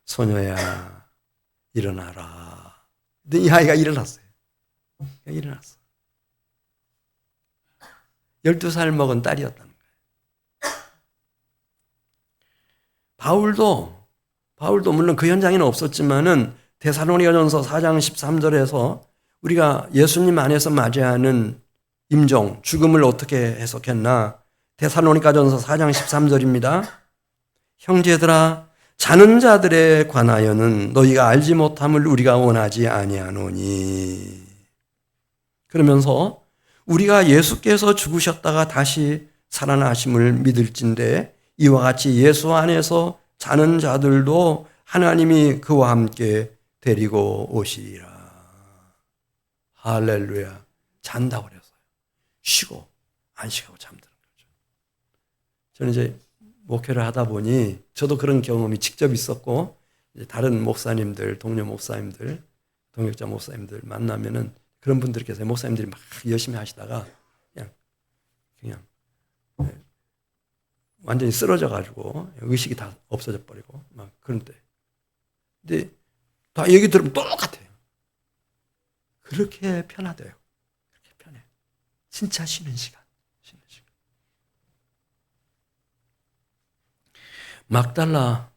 소녀야 일어나라. 근데 이 아이가 일어났어요. 일어났어. 12살 먹은 딸이었다는 거예요. 바울도 물론 그 현장에는 없었지만은 데살로니가전서 4장 13절에서 우리가 예수님 안에서 맞이하는 임종, 죽음을 어떻게 해석했나? 데살로니가전서 4장 13절입니다. 형제들아 자는 자들에 관하여는 너희가 알지 못함을 우리가 원하지 아니하노니. 그러면서 우리가 예수께서 죽으셨다가 다시 살아나심을 믿을진대 이와 같이 예수 안에서 자는 자들도 하나님이 그와 함께 데리고 오시리라. 할렐루야. 잔다고 그랬어요. 쉬고 안식하고 잠드는 거죠. 저는 이제 목회를 하다 보니 저도 그런 경험이 직접 있었고 다른 목사님들, 동료 목사님들, 동역자 목사님들 만나면은 그런 분들이 계세요. 목사님들이 막 열심히 하시다가 그냥 완전히 쓰러져 가지고 의식이 다 없어져 버리고 막 그런 때. 근데 다 얘기 들으면 똑같아요. 그렇게 편하대요. 그렇게 편해. 진짜 쉬는 시간. 막달라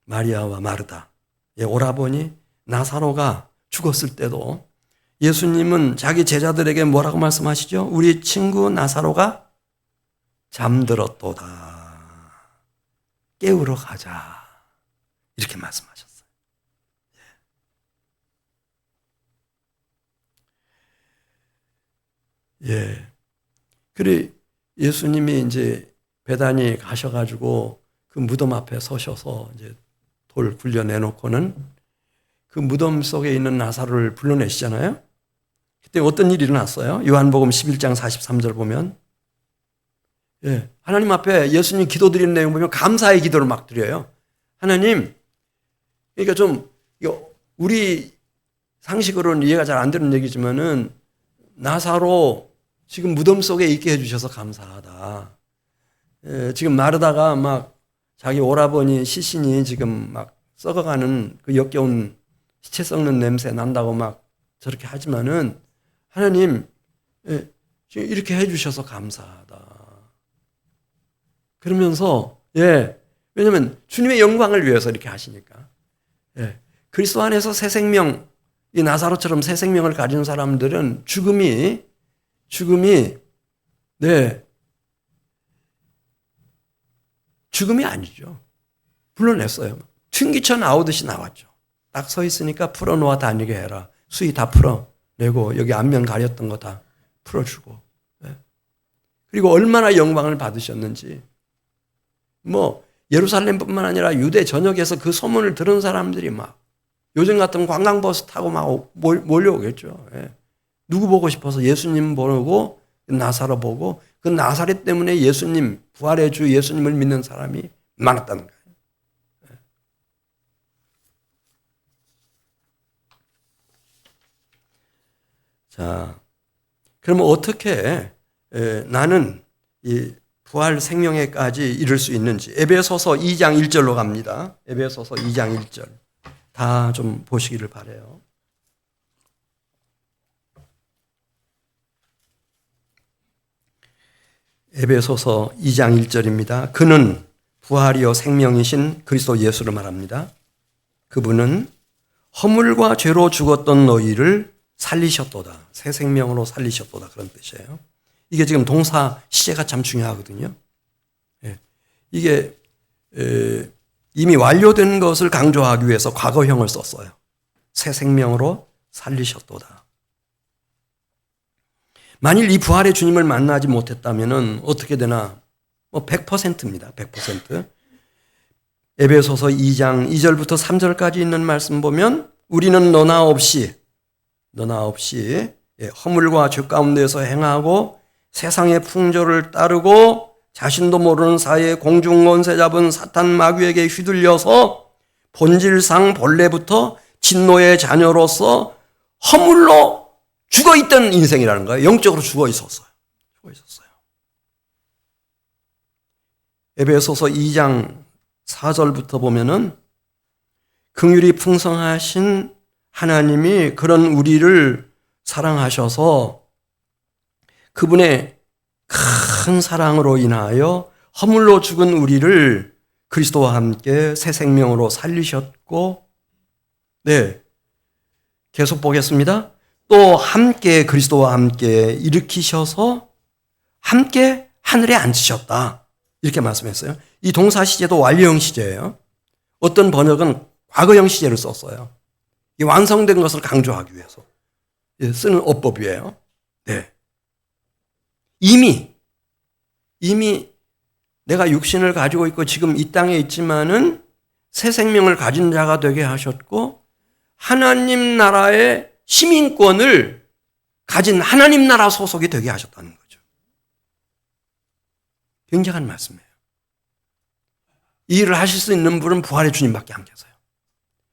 마리아와 마르다 오라버니 나사로가 죽었을 때도 예수님은 자기 제자들에게 뭐라고 말씀하시죠? 우리 친구 나사로가 잠들었도다. 깨우러 가자. 이렇게 말씀하셨어요. 예. 그래 예수님이 이제 베다니 가셔가지고 그 무덤 앞에 서셔서 이제 돌 굴려 내놓고는 그 무덤 속에 있는 나사로를 불러내시잖아요. 그때 어떤 일이 일어났어요? 요한복음 11장 43절 보면, 예, 하나님 앞에 예수님 기도드리는 내용 보면 감사의 기도를 막 드려요. 하나님, 그러니까 좀 우리 상식으로는 이해가 잘 안 되는 얘기지만은 나사로 지금 무덤 속에 있게 해주셔서 감사하다. 예, 지금 마르다가 막 자기 오라버니 시신이 지금 막 썩어가는 그 역겨운 시체 썩는 냄새 난다고 막 저렇게 하지만은 하나님, 예, 지금 이렇게 해주셔서 감사하다. 그러면서, 예, 왜냐면 주님의 영광을 위해서 이렇게 하시니까. 예, 그리스도 안에서 새 생명, 이 나사로처럼 새 생명을 가진 사람들은 죽음이, 네, 죽음이 아니죠. 불러냈어요. 튕기쳐 나오듯이 나왔죠. 딱 서 있으니까 풀어놓아 다니게 해라. 수위 다 풀어내고 여기 앞면 가렸던 거 다 풀어주고. 네. 그리고 얼마나 영광을 받으셨는지. 뭐 예루살렘뿐만 아니라 유대 전역에서 그 소문을 들은 사람들이 막 요즘 같은 관광버스 타고 막 몰려오겠죠. 예. 누구 보고 싶어서 예수님 보고 나사로 보고 그 나사렛 때문에 예수님 부활의 주 예수님을 믿는 사람이 많았다는 거예요. 예. 자, 그러면 어떻게 나는 이 부활 생명에까지 이를 수 있는지 에베소서 2장 1절로 갑니다. 에베소서 2장 1절 다 좀 보시기를 바라요. 에베소서 2장 1절입니다. 그는 부활이요 생명이신 그리스도 예수를 말합니다. 그분은 허물과 죄로 죽었던 너희를 살리셨도다. 새 생명으로 살리셨도다. 그런 뜻이에요. 이게 지금 동사 시제가 참 중요하거든요. 예. 이게 이미 완료된 것을 강조하기 위해서 과거형을 썼어요. 새 생명으로 살리셨도다. 만일 이 부활의 주님을 만나지 못했다면 어떻게 되나? 100%입니다. 100%. 에베소서 2장 2절부터 3절까지 있는 말씀 보면 우리는 너나 없이 허물과 죄 가운데서 행하고 세상의 풍조를 따르고 자신도 모르는 사이에 공중권세 잡은 사탄 마귀에게 휘둘려서 본질상 본래부터 진노의 자녀로서 허물로 죽어있던 인생이라는 거예요. 영적으로 죽어 있었어요. 에베소서 2장 4절부터 보면은 긍휼이 풍성하신 하나님이 그런 우리를 사랑하셔서 그분의 큰 사랑으로 인하여 허물로 죽은 우리를 그리스도와 함께 새 생명으로 살리셨고, 네, 계속 보겠습니다. 또 함께 그리스도와 함께 일으키셔서 함께 하늘에 앉히셨다. 이렇게 말씀했어요. 이 동사 시제도 완료형 시제예요. 어떤 번역은 과거형 시제를 썼어요. 이 완성된 것을 강조하기 위해서 쓰는 어법이에요. 네. 이미 내가 육신을 가지고 있고 지금 이 땅에 있지만은 새 생명을 가진 자가 되게 하셨고 하나님 나라의 시민권을 가진 하나님 나라 소속이 되게 하셨다는 거죠. 굉장한 말씀이에요. 이 일을 하실 수 있는 분은 부활의 주님밖에 안 계세요.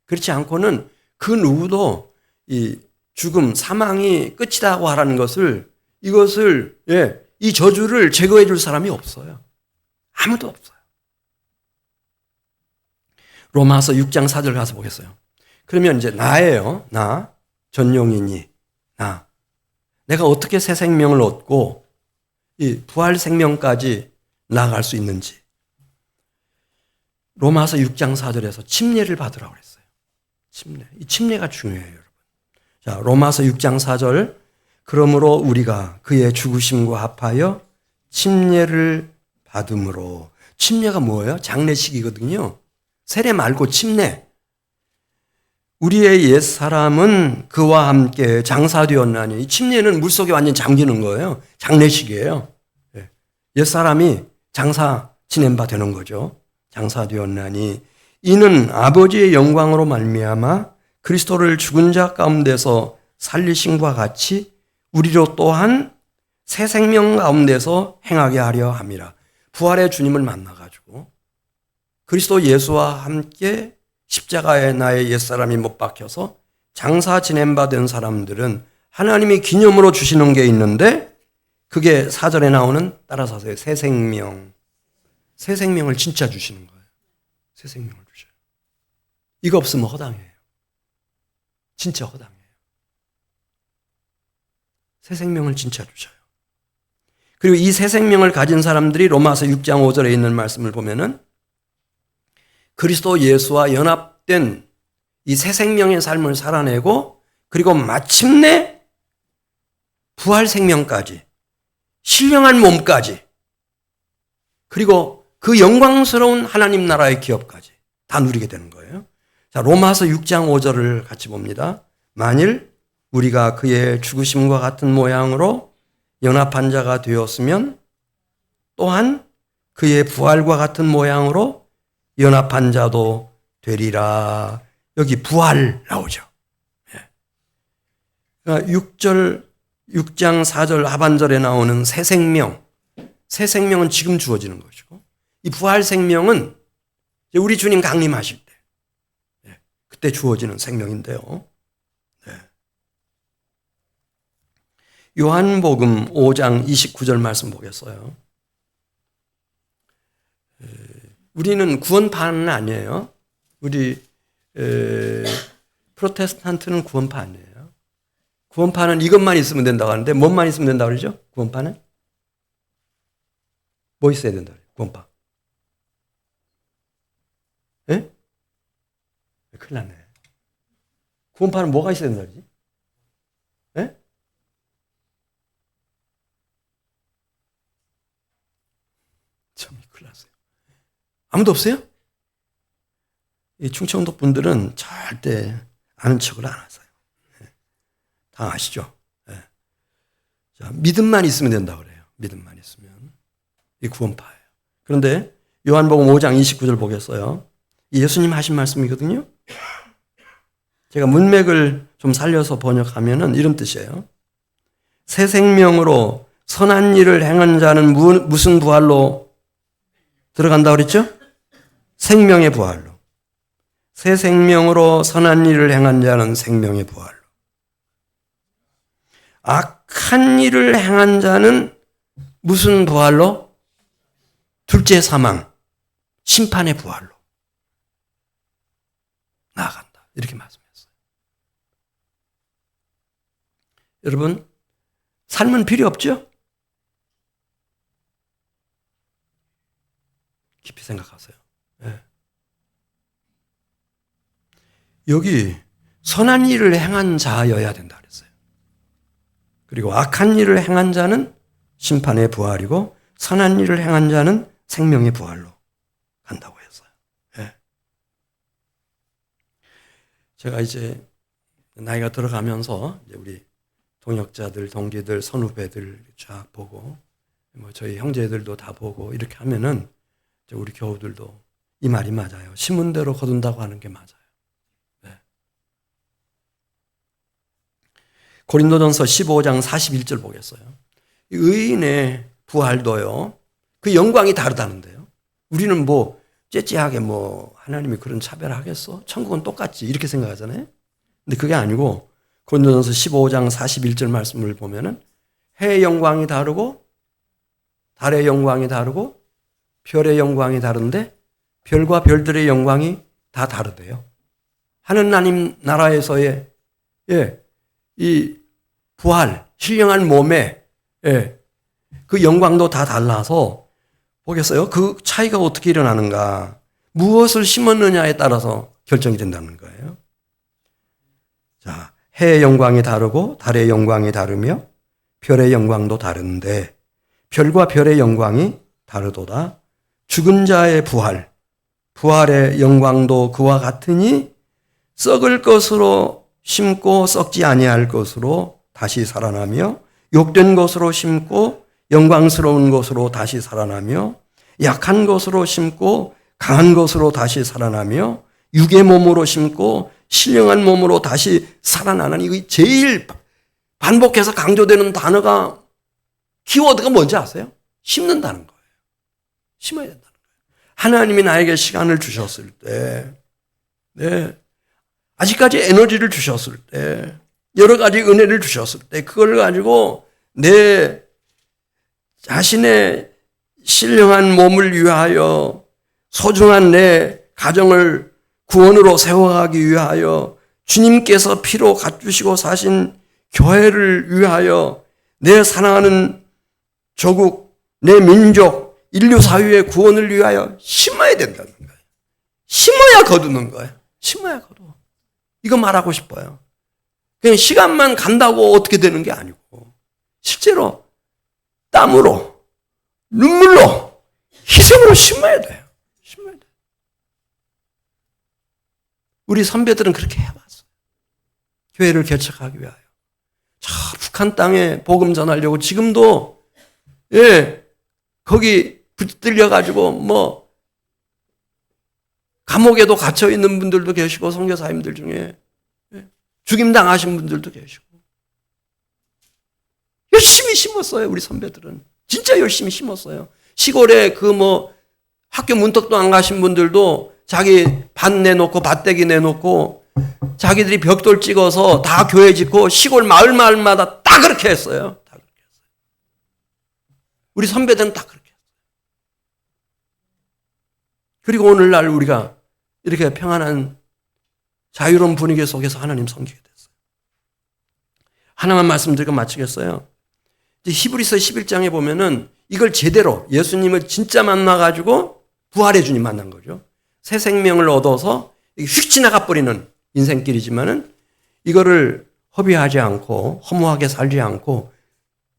그렇지 않고는 그 누구도 이 죽음, 사망이 끝이라고 하라는 것을 이 저주를 제거해 줄 사람이 없어요. 아무도 없어요. 로마서 6장 4절 가서 보겠어요. 그러면 이제 나예요. 나, 전용인이, 나. 내가 어떻게 새 생명을 얻고 이 부활 생명까지 나아갈 수 있는지. 로마서 6장 4절에서 침례를 받으라고 그랬어요. 침례. 이 침례가 중요해요, 여러분. 자, 로마서 6장 4절. 그러므로 우리가 그의 죽으심과 합하여 침례를 받음으로. 침례가 뭐예요? 장례식이거든요. 세례 말고 침례. 우리의 옛사람은 그와 함께 장사되었나니, 이 침례는 물속에 완전히 잠기는 거예요. 장례식이에요. 옛사람이 장사 지낸 바 되는 거죠. 장사되었나니 이는 아버지의 영광으로 말미암아 그리스도를 죽은 자 가운데서 살리심과 같이 우리로 또한 새 생명 가운데서 행하게 하려 함이라. 부활의 주님을 만나가지고 그리스도 예수와 함께 십자가에 나의 옛사람이 못 박혀서 장사 지낸 바 된 사람들은 하나님이 기념으로 주시는 게 있는데, 그게 4절에 나오는, 따라서 하세요, 새 생명. 새 생명을 진짜 주시는 거예요. 새 생명을 주셔요. 이거 없으면 허당해요. 진짜 허당해요. 새 생명을 진짜 주셔요. 그리고 이 새 생명을 가진 사람들이 로마서 6장 5절에 있는 말씀을 보면은 그리스도 예수와 연합된 이 새 생명의 삶을 살아내고, 그리고 마침내 부활 생명까지, 신령한 몸까지, 그리고 그 영광스러운 하나님 나라의 기업까지 다 누리게 되는 거예요. 자, 로마서 6장 5절을 같이 봅니다. 만일 우리가 그의 죽으심과 같은 모양으로 연합한 자가 되었으면 또한 그의 부활과 같은 모양으로 연합한 자도 되리라. 여기 부활 나오죠. 6장 4절 하반절에 나오는 새 생명. 새 생명은 지금 주어지는 것이고, 이 부활 생명은 우리 주님 강림하실 때, 그때 주어지는 생명인데요. 요한복음 5장 29절 말씀 보겠어요. 우리는 구원파는 아니에요. 우리 프로테스탄트는 구원파 아니에요. 구원파는 이것만 있으면 된다고 하는데, 뭐만 있으면 된다고 그러죠? 구원파는? 뭐 있어야 된다고 그래요? 구원파. 예? 큰일 났네. 구원파는 뭐가 있어야 된다고 그러지? 예? 참 큰일 났어요. 아무도 없어요? 이 충청도 분들은 절대 아는 척을 안 하세요. 다 아시죠? 자, 믿음만 있으면 된다고 그래요. 믿음만 있으면. 이 구원파예요. 그런데 요한복음 5장 29절 보겠어요. 예수님 하신 말씀이거든요. 제가 문맥을 좀 살려서 번역하면은 이런 뜻이에요. 새 생명으로 선한 일을 행한 자는 무슨 부활로 들어간다고 그랬죠? 생명의 부활로. 새 생명으로 선한 일을 행한 자는 생명의 부활로. 악한 일을 행한 자는 무슨 부활로? 둘째 사망, 심판의 부활로 나아간다. 이렇게 말씀했어요. 여러분, 삶은 필요 없죠? 깊이 생각하세요. 네. 여기 선한 일을 행한 자여야 된다 그랬어요. 그리고 악한 일을 행한 자는 심판의 부활이고, 선한 일을 행한 자는 생명의 부활로 간다고 했어요. 네. 제가 이제 나이가 들어가면서 이제 우리 동역자들, 동기들, 선후배들 쫙 보고, 뭐 저희 형제들도 다 보고 이렇게 하면은 우리 교우들도 이 말이 맞아요. 심은 대로 거둔다고 하는 게 맞아요. 네. 고린도전서 15장 41절 보겠어요. 의인의 부활도요, 그 영광이 다르다는데요. 우리는 뭐 째째하게 뭐 하나님이 그런 차별하겠어? 천국은 똑같지 이렇게 생각하잖아요. 근데 그게 아니고 고린도전서 15장 41절 말씀을 보면은 해의 영광이 다르고 달의 영광이 다르고 별의 영광이 다른데 별과 별들의 영광이 다 다르대요. 하느님 나라에서의 이 부활, 신령한 몸에 그 영광도 다 달라서 보겠어요? 그 차이가 어떻게 일어나는가? 무엇을 심었느냐에 따라서 결정이 된다는 거예요. 자, 해의 영광이 다르고 달의 영광이 다르며 별의 영광도 다른데 별과 별의 영광이 다르도다. 죽은 자의 부활, 부활의 영광도 그와 같으니 썩을 것으로 심고 썩지 아니할 것으로 다시 살아나며 욕된 것으로 심고 영광스러운 것으로 다시 살아나며 약한 것으로 심고 강한 것으로 다시 살아나며 육의 몸으로 심고 신령한 몸으로 다시 살아나는 이거 제일 반복해서 강조되는 단어가 키워드가 뭔지 아세요? 심는다는 거예요. 심어야 된다는 거예요. 하나님이 나에게 시간을 주셨을 때, 아직까지 에너지를 주셨을 때, 여러 가지 은혜를 주셨을 때, 그걸 가지고 내 자신의 신령한 몸을 위하여 소중한 내 가정을 구원으로 세워가기 위하여 주님께서 피로 갖추시고 사신 교회를 위하여 내 사랑하는 조국, 내 민족, 인류 사회의 구원을 위하여 심어야 된다는 거예요. 심어야 거두는 거예요. 심어야 거두어. 이거 말하고 싶어요. 그냥 시간만 간다고 어떻게 되는 게 아니고 실제로 땀으로 눈물로 희생으로 심어야 돼요. 심어야 돼요. 우리 선배들은 그렇게 해봤어요. 교회를 개척하기 위하여. 저 북한 땅에 복음 전하려고 지금도 거기 붙들려가지고 뭐 감옥에도 갇혀 있는 분들도 계시고 선교사님들 중에 죽임 당하신 분들도 계시고 열심히 심었어요. 우리 선배들은 진짜 열심히 심었어요. 시골에 그 뭐 학교 문턱도 안 가신 분들도 자기 밭 내놓고 밭대기 내놓고 자기들이 벽돌 찍어서 다 교회 짓고 시골 마을마다 다 그렇게 했어요. 다 그렇게 했어요. 우리 선배들은 다 그렇게 했어요. 그리고 오늘날 우리가 이렇게 평안한 자유로운 분위기 속에서 하나님 섬기게 됐어요. 하나만 말씀드리고 마치겠어요. 히브리서 11장에 보면은 이걸 제대로 예수님을 진짜 만나가지고 부활의 주님 만난 거죠. 새 생명을 얻어서 휙 지나가 버리는 인생길이지만은 이거를 허비하지 않고 허무하게 살지 않고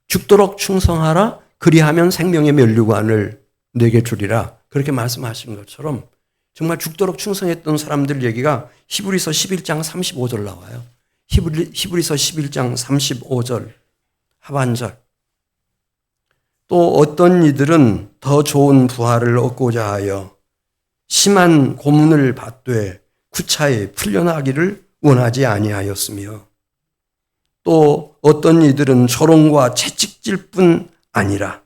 죽도록 충성하라 그리하면 생명의 면류관을 내게 주리라 그렇게 말씀하신 것처럼 정말 죽도록 충성했던 사람들 얘기가 히브리서 11장 35절 나와요. 히브리서 11장 35절 하반절. 또 어떤 이들은 더 좋은 부활을 얻고자 하여 심한 고문을 받되 구차히 풀려나기를 원하지 아니하였으며 또 어떤 이들은 조롱과 채찍질 뿐 아니라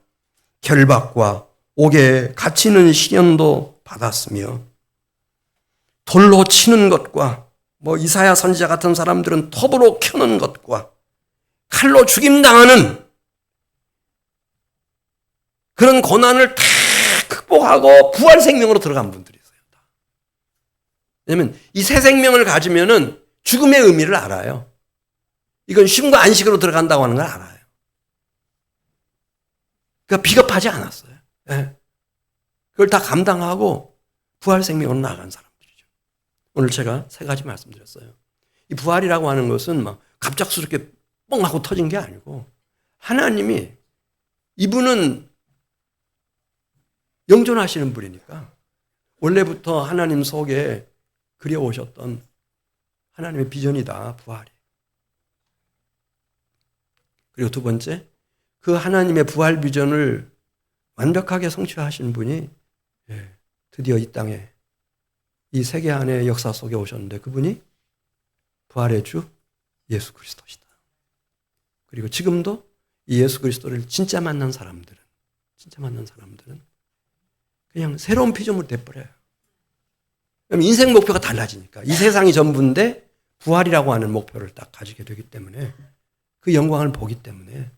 결박과 옥에 갇히는 시련도 받았으며 돌로 치는 것과 뭐 이사야 선지자 같은 사람들은 톱으로 켜는 것과 칼로 죽임당하는 그런 고난을 다 극복하고 부활 생명으로 들어간 분들이 있어요. 왜냐하면 이 새 생명을 가지면은 죽음의 의미를 알아요. 이건 쉼과 안식으로 들어간다고 하는 걸 알아요. 그러니까 비겁하지 않았어요. 네. 그걸 다 감당하고 부활 생명으로 나아간 사람들이죠. 오늘 제가 세 가지 말씀드렸어요. 이 부활이라고 하는 것은 막 갑작스럽게 뻥 하고 터진 게 아니고 하나님이 이분은 영존하시는 분이니까 원래부터 하나님 속에 그려오셨던 하나님의 비전이다, 부활이. 그리고 두 번째, 그 하나님의 부활 비전을 완벽하게 성취하신 분이 드디어 이 땅에 이 세계 안의 역사 속에 오셨는데 그분이 부활의 주 예수 그리스도시다. 그리고 지금도 이 예수 그리스도를 진짜 만난 사람들은 그냥 새로운 피조물이 돼버려요. 인생 목표가 달라지니까. 이 세상이 전부인데 부활이라고 하는 목표를 딱 가지게 되기 때문에 그 영광을 보기 때문에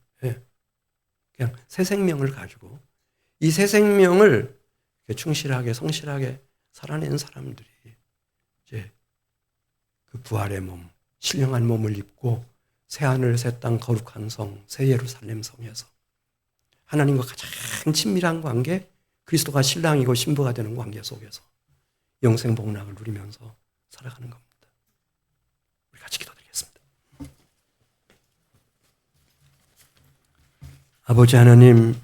그냥 새 생명을 가지고 이 새 생명을 충실하게 성실하게 살아낸 사람들이 이제 그 부활의 몸, 신령한 몸을 입고 새 하늘, 새 땅, 거룩한 성, 새 예루살렘 성에서 하나님과 가장 친밀한 관계, 그리스도가 신랑이고 신부가 되는 관계 속에서 영생 복락을 누리면서 살아가는 겁니다. 우리 같이 기도드리겠습니다. 아버지 하나님,